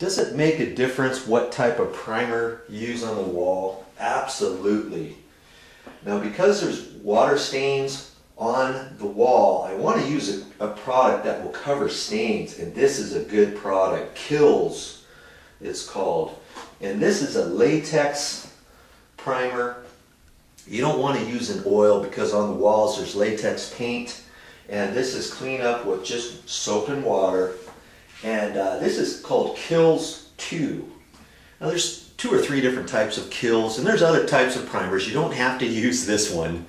Does it make a difference what type of primer you use on the wall? Absolutely. Now, because there's water stains on the wall, I want to use a product that will cover stains, and this is a good product. Kills, it's called. And this is a latex primer. You don't want to use an oil because on the walls there's latex paint, and this is clean up with just soap and water. And this is called Kills 2. Now there's 2 or 3 different types of Kills, and there's other types of primers. You don't have to use this one,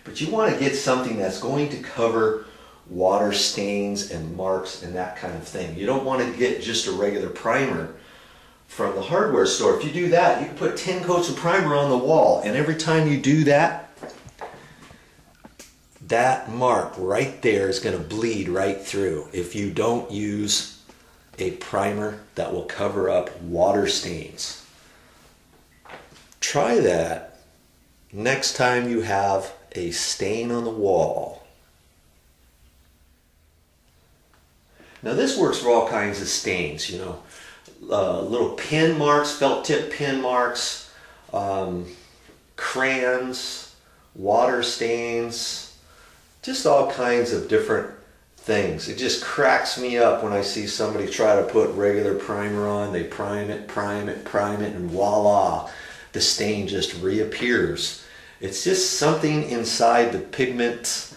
but you want to get something that's going to cover water stains and marks and that kind of thing. You don't want to get just a regular primer from the hardware store. If you do that, you can put 10 coats of primer on the wall, and every time you do that, that mark right there is going to bleed right through if you don't use a primer that will cover up water stains. Try that next time you have a stain on the wall. Now this works for all kinds of stains, you know, little pin marks, felt tip pin marks, crayons, water stains, just all kinds of different things. It just cracks me up when I see somebody try to put regular primer on. They prime it, and voila, the stain just reappears. It's just something inside the pigment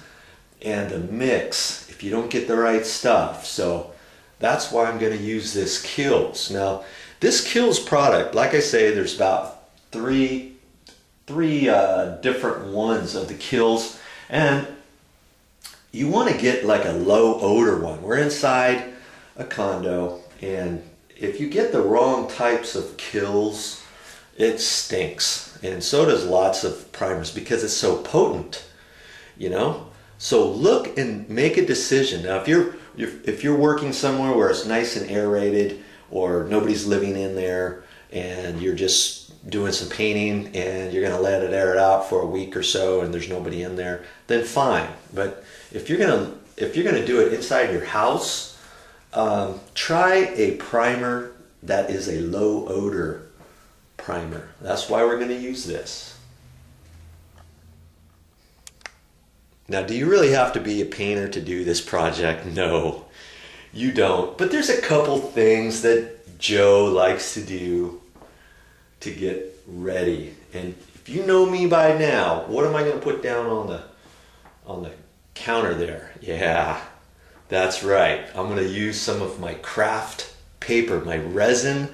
and the mix if you don't get the right stuff. So that's why I'm going to use this Kills. Now this Kills product, like I say, there's about three different ones of the Kills, and you want to get like a low odor one. We're inside a condo, and if you get the wrong types of Kills, it stinks. And so does lots of primers because it's so potent, you know. So look and make a decision. Now if you're working somewhere where it's nice and aerated, or nobody's living in there and you're just doing some painting and you're going to let it air it out for a week or so and there's nobody in there, then fine. But if you're gonna do it inside your house, try a primer that is a low odor primer. That's why we're going to use this. Now, do you really have to be a painter to do this project? No, you don't. But there's a couple things that Joe likes to do to get ready. And if you know me by now, what am I going to put down on the counter there? Yeah, that's right. I'm going to use some of my craft paper, my resin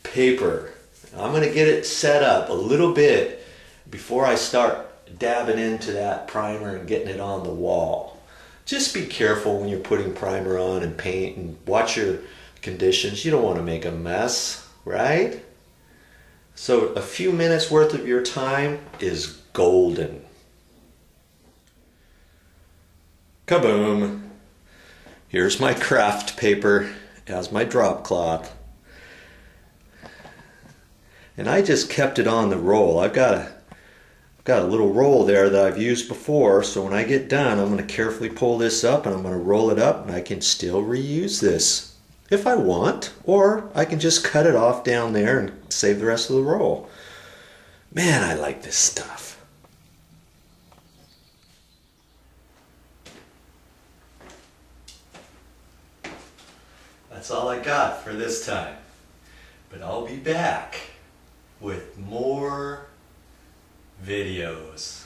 paper. I'm going to get it set up a little bit before I start dabbing into that primer and getting it on the wall. Just be careful when you're putting primer on and paint, and watch your conditions. You don't want to make a mess, right? So a few minutes worth of your time is golden. Kaboom! Here's my craft paper as my drop cloth. And I just kept it on the roll. I've got a little roll there that I've used before, so when I get done, I'm going to carefully pull this up and I'm going to roll it up, and I can still reuse this if I want, or I can just cut it off down there and save the rest of the roll. Man, I like this stuff. That's all I got for this time, but I'll be back with more videos.